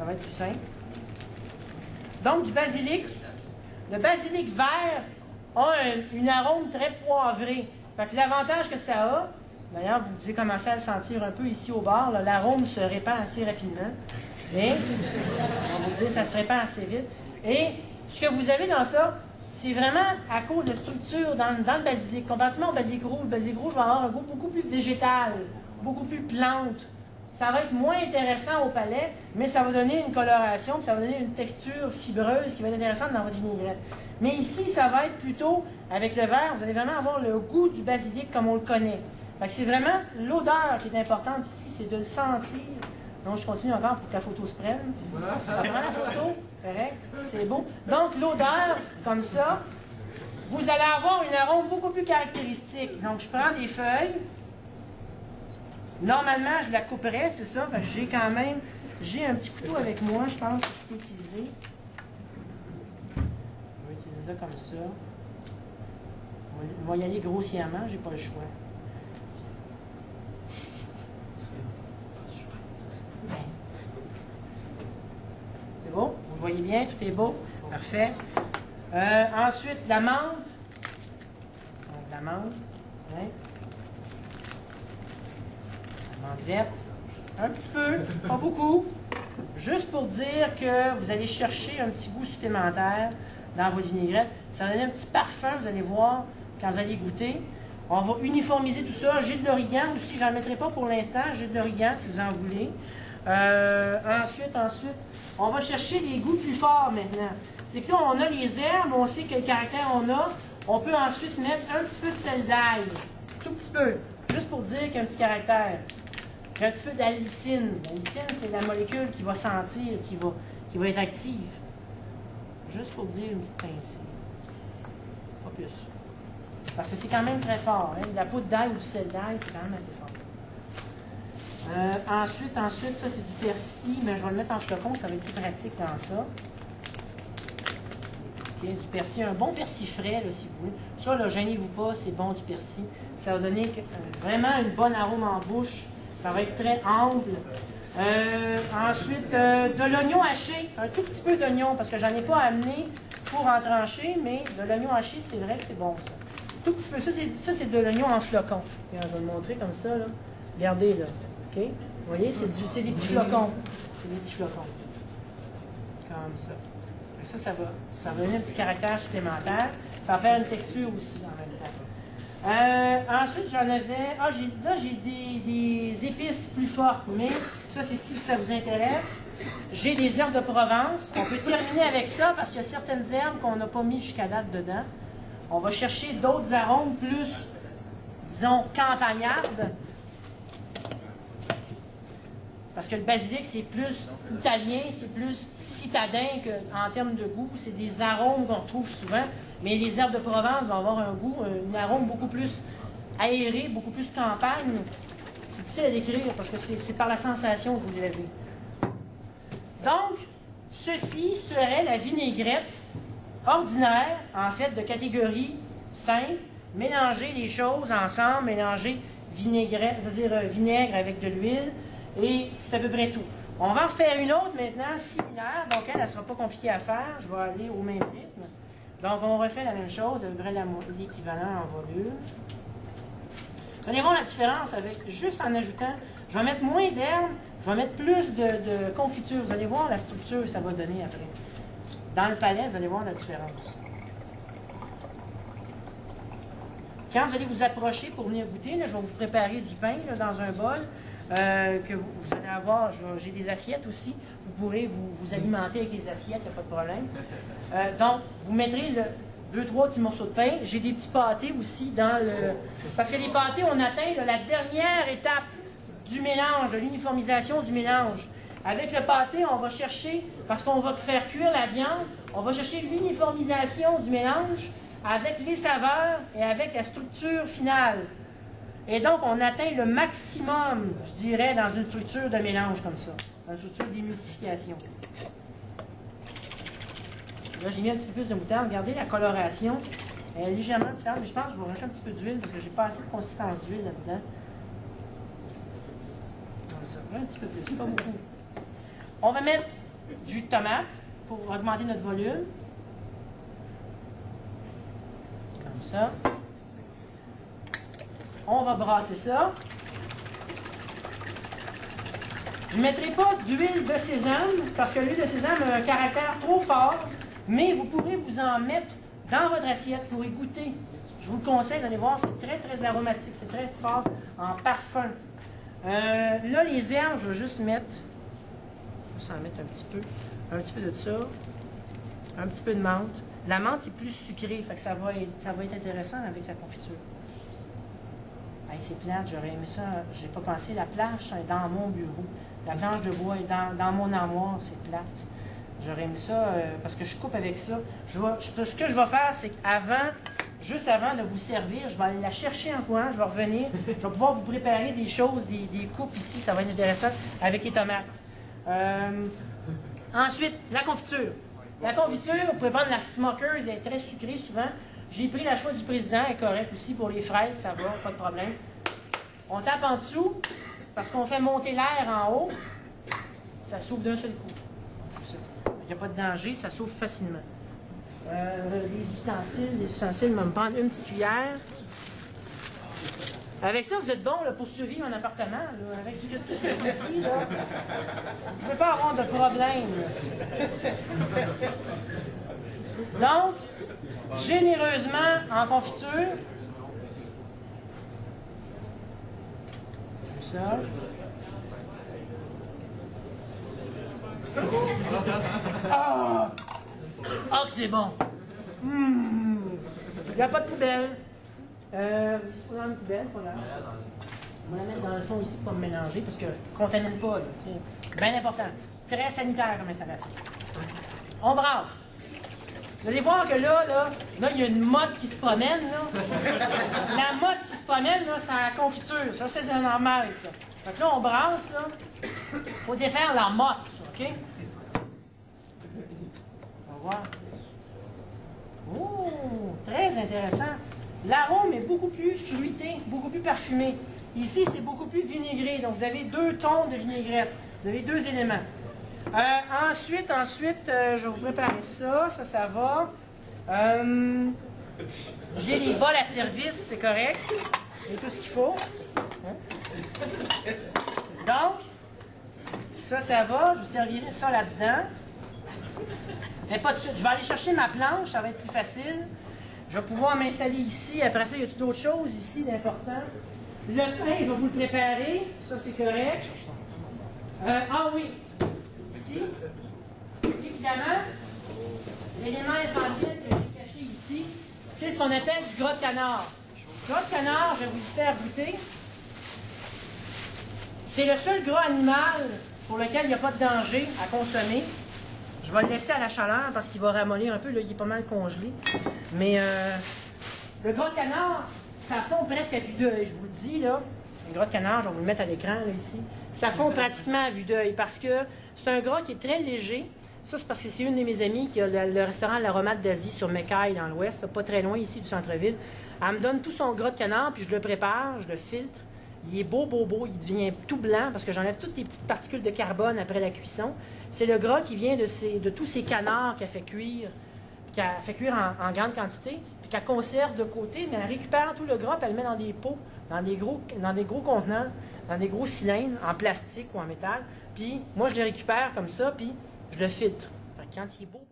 Ça va être plus simple. Donc, du basilic. Le basilic vert a une arôme très poivrée. Fait que l'avantage que ça a, d'ailleurs, vous devez commencer à le sentir un peu ici au bar, l'arôme se répand assez rapidement. Et, on va vous dire, ça se répand assez vite. Et ce que vous avez dans ça, c'est vraiment à cause de la structure dans le basilic. Comparativement au basilic rouge, le basilic rouge va avoir un goût beaucoup plus végétal, beaucoup plus plante. Ça va être moins intéressant au palais, mais ça va donner une coloration, puis ça va donner une texture fibreuse qui va être intéressante dans votre vinaigrette. Mais ici, ça va être plutôt, avec le vert, vous allez vraiment avoir le goût du basilic comme on le connaît. C'est vraiment l'odeur qui est importante ici, c'est de le sentir. Donc, je continue encore pour que la photo se prenne. On prend la photo, correct, c'est beau. Donc, l'odeur, comme ça, vous allez avoir une arôme beaucoup plus caractéristique. Donc, je prends des feuilles. Normalement, je la couperais, c'est ça. J'ai quand même, j'ai un petit couteau avec moi, je pense que je peux utiliser. Je vais utiliser ça comme ça. On va y aller grossièrement, j'ai pas le choix. C'est beau? Vous le voyez bien, tout est beau. Parfait. Ensuite, la menthe. Donc, la menthe. Hein? La menthe verte. Un petit peu, pas beaucoup. Juste pour dire que vous allez chercher un petit goût supplémentaire dans votre vinaigrette. Ça va donner un petit parfum, vous allez voir, quand vous allez goûter. On va uniformiser tout ça. J'ai de l'origan aussi, je n'en mettrai pas pour l'instant. J'ai de l'origan si vous en voulez. Ensuite, on va chercher des goûts plus forts maintenant. C'est que là, on a les herbes, on sait quel caractère on a. On peut ensuite mettre un petit peu de sel d'ail. Tout petit peu. Juste pour dire qu'il y a un petit caractère. Puis un petit peu d'allicine. L'allicine, c'est la molécule qui va sentir, qui va être active. Juste pour dire une petite pincée. Pas plus. Parce que c'est quand même très fort. Hein? La poudre d'ail ou du sel d'ail, c'est quand même assez fort. Ensuite, ça c'est du persil, mais je vais le mettre en flocon, ça va être plus pratique dans ça. Okay, du persil, un bon persil frais, là, si vous voulez. Ça, là, gênez-vous pas, c'est bon du persil. Ça va donner vraiment une bonne arôme en bouche. Ça va être très ample. Ensuite, de l'oignon haché, un tout petit peu d'oignon, parce que j'en ai pas amené pour en trancher, mais de l'oignon haché, c'est vrai que c'est bon, ça. Tout petit peu, ça c'est de l'oignon en flocon. Je vais le montrer comme ça, là. Regardez, là. OK? Vous voyez, c'est des petits flocons. C'est des petits flocons. Comme ça. Ça va donner un petit caractère supplémentaire. Ça va faire une texture aussi en même temps. Ensuite, j'en avais... là, j'ai des épices plus fortes, mais ça, c'est si ça vous intéresse. J'ai des herbes de Provence. On peut terminer avec ça parce qu'il y a certaines herbes qu'on n'a pas mis jusqu'à date dedans. On va chercher d'autres arômes plus, disons, campagnardes. Parce que le basilic, c'est plus italien, c'est plus citadin en termes de goût. C'est des arômes qu'on retrouve souvent. Mais les herbes de Provence vont avoir un goût, un arôme beaucoup plus aéré, beaucoup plus campagne. C'est difficile à décrire parce que c'est par la sensation que vous l'avez. Donc, ceci serait la vinaigrette ordinaire, en fait, de catégorie simple. Mélanger les choses ensemble, mélanger vinaigrette, c'est-à-dire vinaigre avec de l'huile. Et c'est à peu près tout. On va en faire une autre maintenant, similaire. Donc, elle ne sera pas compliquée à faire. Je vais aller au même rythme. Donc, on refait la même chose, à peu près l'équivalent en volume. Vous allez voir la différence avec, juste en ajoutant, je vais mettre moins d'herbes, je vais mettre plus de confiture. Vous allez voir la structure que ça va donner après. Dans le palais, vous allez voir la différence. Quand vous allez vous approcher pour venir goûter, là, je vais vous préparer du pain là, dans un bol. Que vous allez avoir, j'ai des assiettes aussi, vous pourrez vous alimenter avec les assiettes, il n'y a pas de problème. Donc, vous mettrez 2-3 petits morceaux de pain. J'ai des petits pâtés aussi dans le... Parce que les pâtés, on atteint la dernière étape du mélange, de l'uniformisation du mélange. Avec le pâté, on va chercher, parce qu'on va faire cuire la viande, on va chercher l'uniformisation du mélange avec les saveurs et avec la structure finale. Et donc, on atteint le maximum, je dirais, dans une structure de mélange comme ça, dans une structure d'émulsification. Là, j'ai mis un petit peu plus de moutarde. Regardez, la coloration elle est légèrement différente, mais je pense que je vais rajouter un petit peu d'huile parce que j'ai pas assez de consistance d'huile là-dedans. Comme ça, un petit peu plus, pas beaucoup. On va mettre du jus de tomate pour augmenter notre volume. Comme ça. On va brasser ça. Je ne mettrai pas d'huile de sésame parce que l'huile de sésame a un caractère trop fort, mais vous pourrez vous en mettre dans votre assiette pour y goûter. Je vous le conseille d'aller voir, c'est très très aromatique, c'est très fort en parfum. Là, les herbes, je vais juste mettre, un petit peu de ça, un petit peu de menthe. La menthe, c'est plus sucré, fait que ça va être intéressant avec la confiture. Hey, c'est plate, j'aurais aimé ça, j'ai pas pensé, la planche est dans mon bureau. La planche de bois est dans mon armoire, c'est plate. J'aurais aimé ça, parce que je coupe avec ça. Ce que je vais faire, c'est qu'avant, juste avant de vous servir, je vais aller la chercher en courant, je vais revenir, je vais pouvoir vous préparer des choses, des coupes ici, ça va être intéressant, avec les tomates. Ensuite, la confiture. La confiture, vous pouvez prendre la Smucker's, elle est très sucrée souvent. J'ai pris la choix du président, elle est correcte aussi pour les fraises, ça va, pas de problème. On tape en dessous, parce qu'on fait monter l'air en haut, ça s'ouvre d'un seul coup. Il n'y a pas de danger, ça s'ouvre facilement. Les ustensiles, on va me prendre une petite cuillère. Avec ça, vous êtes bon là, pour survivre en appartement. Là. Avec tout ce que je vous dis, là, vous ne pouvez pas avoir de problème. Donc, généreusement en confiture. Comme ça. Ah! Ah, que c'est bon! Il n'y a pas de poubelle. C'est pas dans une poubelle, pas là. On va la mettre dans le fond ici pour ne pas me mélanger parce que ne contamine pas. Là, bien important. Très sanitaire comme installation. On brasse. Vous allez voir que là, il y a une motte qui se promène. Là. La motte qui se promène, là, c'est la confiture. Ça, c'est normal, ça. Fait que là, on brasse, là. Il faut défaire la motte, ça, OK? On va voir. Oh, très intéressant. L'arôme est beaucoup plus fruité, beaucoup plus parfumé. Ici, c'est beaucoup plus vinaigré. Donc, vous avez 2 tons de vinaigrette. Vous avez 2 éléments. Ensuite, je vais vous préparer ça. Ça va. J'ai les bols à service, c'est correct. J'ai tout ce qu'il faut. Donc, ça va. Je vous servirai ça là-dedans. Mais pas de suite. Je vais aller chercher ma planche, ça va être plus facile. Je vais pouvoir m'installer ici. Après ça, y a-t-il d'autres choses ici d'important? Le pain, je vais vous le préparer. Ça, c'est correct. Ah oui. Ici, évidemment, l'élément essentiel que j'ai caché ici, c'est ce qu'on appelle du gras de canard. Le gras de canard, je vais vous y faire goûter. C'est le seul gras animal pour lequel il n'y a pas de danger à consommer. Je vais le laisser à la chaleur parce qu'il va ramollir un peu. Là, il est pas mal congelé. Mais le gras de canard, ça fond presque à vue d'œil, je vous le dis. Là. Le gras de canard, je vais vous le mettre à l'écran ici. Ça fond pratiquement à vue d'œil parce que c'est un gras qui est très léger. Ça, c'est parce que c'est une de mes amies qui a le restaurant L'Aromate d'Asie sur Mackay dans l'ouest, pas très loin ici du centre-ville. Elle me donne tout son gras de canard, puis je le prépare, je le filtre. Il est beau, il devient tout blanc parce que j'enlève toutes les petites particules de carbone après la cuisson. C'est le gras qui vient de tous ces canards qu'elle fait cuire, en grande quantité, puis qu'elle conserve de côté, mais elle récupère tout le gras, puis elle le met dans des pots, dans des gros contenants, dans des gros cylindres en plastique ou en métal. Puis moi, je le récupère comme ça, puis je le filtre. Fait que quand il est beau,